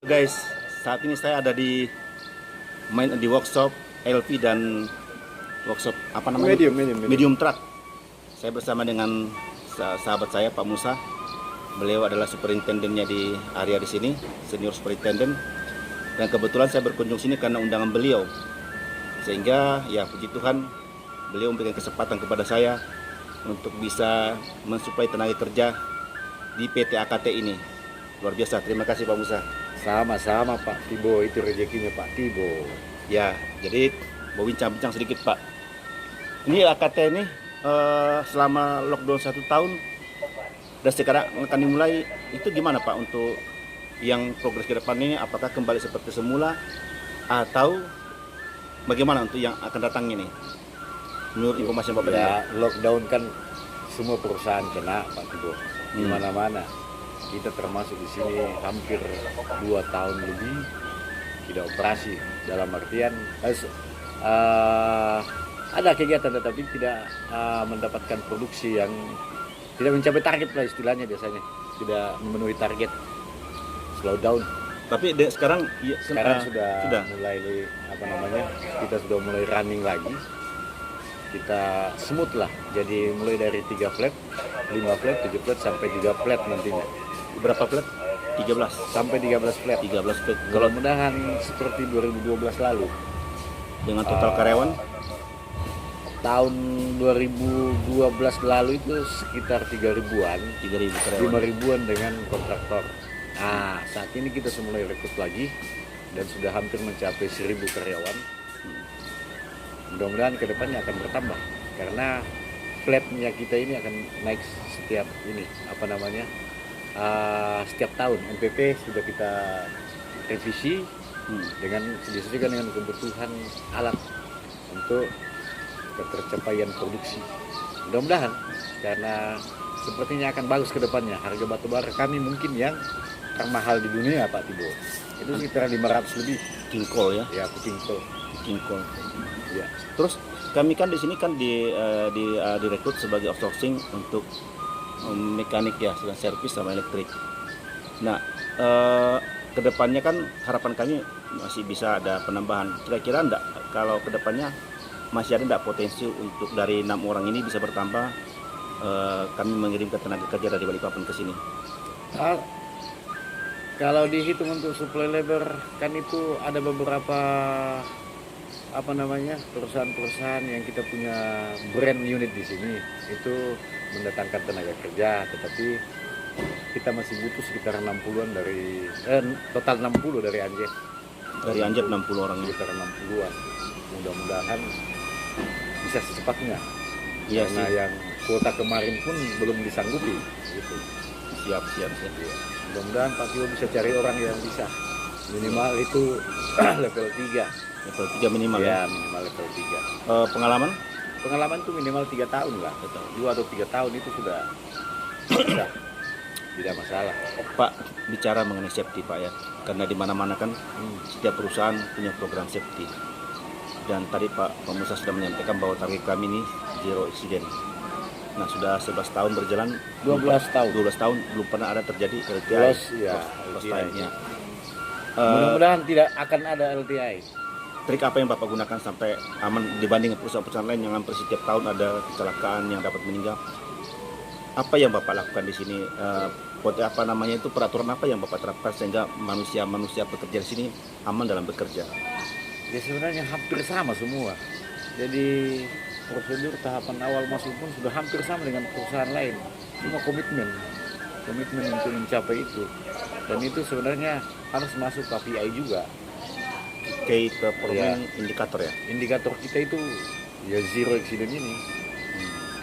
Guys, saat ini saya ada di workshop LV dan workshop apa namanya? Medium truck. Saya bersama dengan sahabat saya Pak Musa. Beliau adalah superintendennya di area di sini, senior superintenden. Dan kebetulan saya berkunjung sini karena undangan beliau. Sehingga ya puji Tuhan, beliau memberikan kesempatan kepada saya untuk bisa mensuplai tenaga kerja di PT AKT ini. Luar biasa, terima kasih Pak Musa. Sama-sama Pak Tibo, itu rezekinya Pak Tibo. Ya, jadi mau bincang-bincang sedikit Pak. Ini AKT ini selama lockdown 1 tahun dan sekarang akan dimulai, itu gimana Pak untuk yang progres ke depan ini? Apakah kembali seperti semula atau bagaimana untuk yang akan datang ini? Menurut informasi yang Bapak dengar. Ya, lockdown kan semua perusahaan kena Pak Tibo. Di mana-mana. Kita termasuk di sini hampir 2 tahun lebih tidak operasi, dalam artian ada kegiatan tetapi tidak mendapatkan produksi yang tidak mencapai target lah istilahnya, biasanya tidak memenuhi target, slow down. Tapi sekarang ya, sudah mulai kita sudah mulai running lagi, kita smooth lah, jadi mulai dari 3 flat, 5 flat, 7 flat sampai 3 flat nantinya. Berapa flat? 13 sampai 13 flat. 13 flat. Kalau mudahan seperti 2012 lalu. Dengan total karyawan Tahun 2012 lalu itu sekitar 3.000-an, 3.000 karyawan. 5.000-an dengan kontraktor. Nah, saat ini kita sudah mulai rekrut lagi dan sudah hampir mencapai 1.000 karyawan. Mudah-mudahan ke depannya akan bertambah karena flatnya kita ini akan naik setiap setiap tahun. MPP sudah kita revisi dengan disesuaikan dengan kebutuhan alat untuk ketercapaian produksi. Mudah-mudahan karena sepertinya akan bagus ke depannya. Harga batu bara kami mungkin yang termahal di dunia Pak Tibo. Itu sekitar 500 lebih. King Coal ya? Ya, King Coal. King Coal. Ya. Terus kami kan di sini kan direkrut sebagai outsourcing untuk mekanik ya, sedang servis sama elektrik. Nah, kedepannya kan harapan kami masih bisa ada penambahan. Kira-kira enggak kalau kedepannya masih ada enggak potensi untuk dari 6 orang ini bisa bertambah, kami mengirimkan tenaga kerja dari Balikpapan ke sini? Kalau dihitung untuk supply labor kan itu ada beberapa perusahaan-perusahaan yang kita punya brand unit di sini itu mendatangkan tenaga kerja, tetapi kita masih butuh sekitar 60-an dari total 60 dari Anjet. Dari Anjet 60 orang ya. Sekitar 60-an. Mudah-mudahan bisa secepatnya. Iya karena sih. yang kuota kemarin pun belum disanggupi gitu. Siap. Ya. Mudah-mudahan Pak Tio bisa cari orang yang bisa. Minimal itu level 3. Level 3 minimal ya. Minimal level 3. Pengalaman itu minimal 3 tahun lah. 2 atau 3 tahun itu sudah tidak masalah. Pak, bicara mengenai safety Pak ya. Karena di mana-mana kan setiap perusahaan punya program safety. Dan tadi Pak Musa sudah menyampaikan bahwa target kami ini zero accident. Nah, sudah 11 tahun berjalan, 12 tahun belum pernah ada terjadi LTI. Lost time ya. Mudah-mudahan tidak akan ada LTI. Trik apa yang Bapak gunakan sampai aman dibanding perusahaan-perusahaan lain yang hampir setiap tahun ada kecelakaan yang dapat meninggal? Apa yang Bapak lakukan di sini? Peraturan apa yang Bapak terapkan sehingga manusia pekerja di sini aman dalam bekerja? Ya sebenarnya hampir sama semua. Jadi prosedur tahapan awal masuk pun sudah hampir sama dengan perusahaan lain. Cuma komitmen untuk mencapai itu. Dan itu sebenarnya harus masuk KPI juga. Key performance indikator ya? Indikator kita itu ya zero accident ini.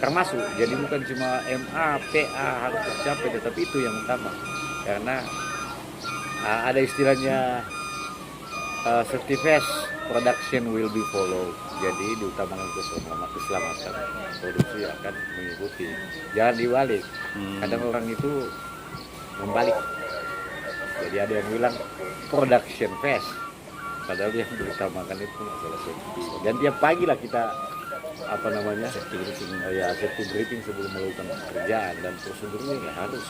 Termasuk, jadi bukan cuma MA, PA harus tercapai, tetapi itu yang utama. Karena ada istilahnya safety first, production will be followed. Jadi diutamakan keselamatan, produksi akan mengikuti. Jangan diwalik. Kadang orang itu membalik. Jadi ada yang bilang production first, padahal yang diutamakan itu masalah safety. Dan tiap pagi lah kita safety briefing sebelum melakukan pekerjaan, dan prosedurnya ya harus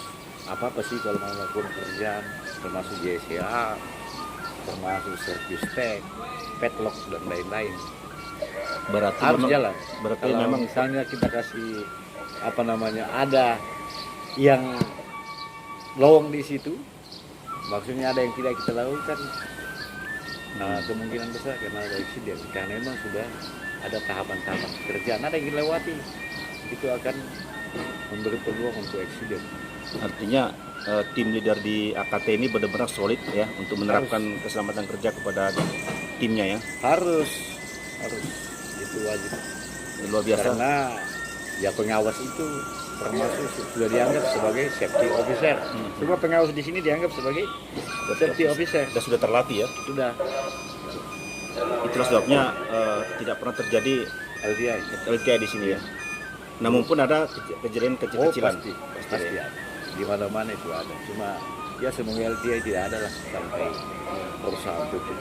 apa sih kalau mau melakukan pekerjaan termasuk JSA termasuk service tag, padlock dan lain-lain. Berarti Harus memang, jalan. berarti Kalau memang misalnya kita kasih ada yang lowong di situ, maksudnya ada yang tidak kita lakukan, kemungkinan besar karena ada eksiden. Karena memang sudah ada tahapan-tahapan pekerjaan, ada yang dilewati, itu akan memberi peluang untuk eksiden. artinya tim leader di AKT ini benar-benar solid ya untuk menerapkan keselamatan kerja kepada timnya ya. Harus itu wajib. Luar biasa. Karena ya pengawas itu termasuk sudah dianggap sebagai safety officer. Semua pengawas di sini dianggap sebagai safety officer. Dan sudah terlatih ya. Sudah Itulah sebabnya tidak pernah terjadi LTI. LTI di sini ya. Namun pun ada kejadian kecil-kecilan. Pasti ada. Di mana-mana itu ada. Cuma ya semuanya LTI tidak ada lah sampai perusahaan tutup.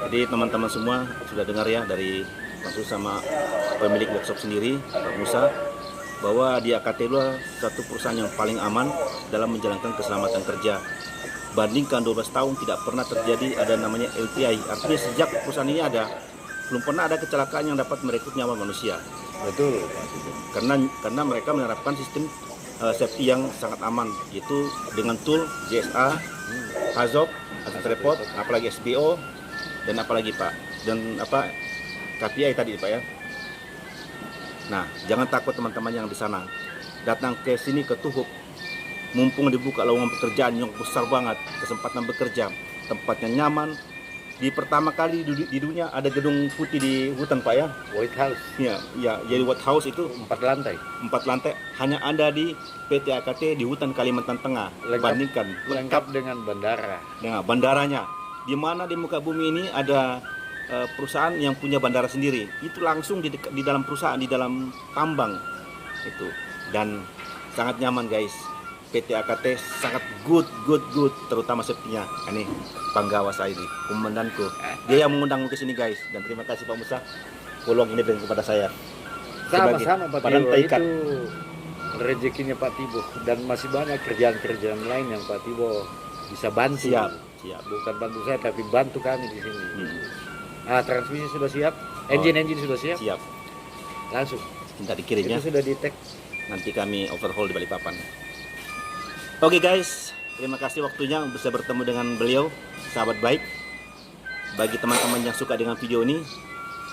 Jadi teman-teman semua sudah dengar ya dari langsung sama pemilik workshop sendiri, Pak Musa, bahwa di AKT itu satu perusahaan yang paling aman dalam menjalankan keselamatan kerja. Bandingkan 12 tahun tidak pernah terjadi ada namanya LTI. Artinya sejak perusahaan ini ada, belum pernah ada kecelakaan yang dapat merekrut nyawa manusia. Betul. Karena mereka menerapkan sistem safety yang sangat aman, yaitu dengan tool JSA, HAZOP, Hazard Report, apalagi SBO, dan apalagi Pak, dan KPI tadi Pak ya. Nah, jangan takut teman-teman yang di sana, datang ke sini ke Tuhuk, mumpung dibuka lowongan pekerjaan yang besar banget, kesempatan bekerja, tempatnya nyaman. Di pertama kali di dunia ada gedung putih di hutan Pak ya. White House. Ya, jadi White House itu 4 lantai. 4 lantai hanya ada di PT AKT di hutan Kalimantan Tengah. Bandingkan Lengkap dengan bandara. Nah, bandaranya di mana di muka bumi ini ada perusahaan yang punya bandara sendiri. Itu langsung di dalam perusahaan, di dalam tambang itu, dan sangat nyaman guys. PT AKT sangat good, terutama safety-nya. Ini penggawa saya ini, komandanku. Dia yang mengundang ke sini guys. Dan terima kasih Pak Musa, peluang ini berikan kepada saya. Sama-sama Pak Badan Tibo, Taikat. itu rezekinya Pak Tibo. Dan masih banyak kerjaan-kerjaan lain yang Pak Tibo bisa bantu. Siap. Bukan bantu saya, tapi bantu kami di sini. Transmisi sudah siap, engine sudah siap. Siap. Langsung. Minta dikirimnya. Itu sudah di-tag. Nanti kami overhaul di Balikpapan. Oke guys, terima kasih waktunya bisa bertemu dengan beliau, sahabat baik. Bagi teman-teman yang suka dengan video ini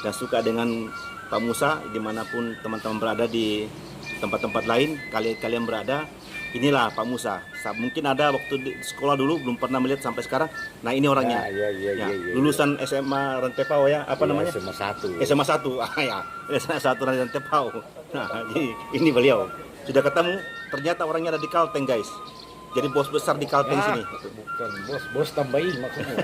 dan suka dengan Pak Musa, dimanapun teman-teman berada di tempat-tempat lain, kalian berada, inilah Pak Musa. Mungkin ada waktu di sekolah dulu belum pernah melihat sampai sekarang. Nah ini orangnya. Iya. Lulusan SMA Rantepau ya, namanya? SMA 1. SMA 1, ya, SMA 1 Rantepau. Nah, ini beliau. Sudah ketemu, ternyata orangnya ada di Kalteng guys. Jadi bos besar di Kalteng sini. Bukan bos tambahin maksudnya.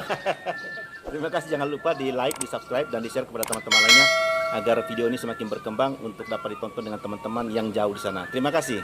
Terima kasih, jangan lupa di like, di subscribe, dan di share kepada teman-teman lainnya agar video ini semakin berkembang untuk dapat ditonton dengan teman-teman yang jauh di sana. Terima kasih.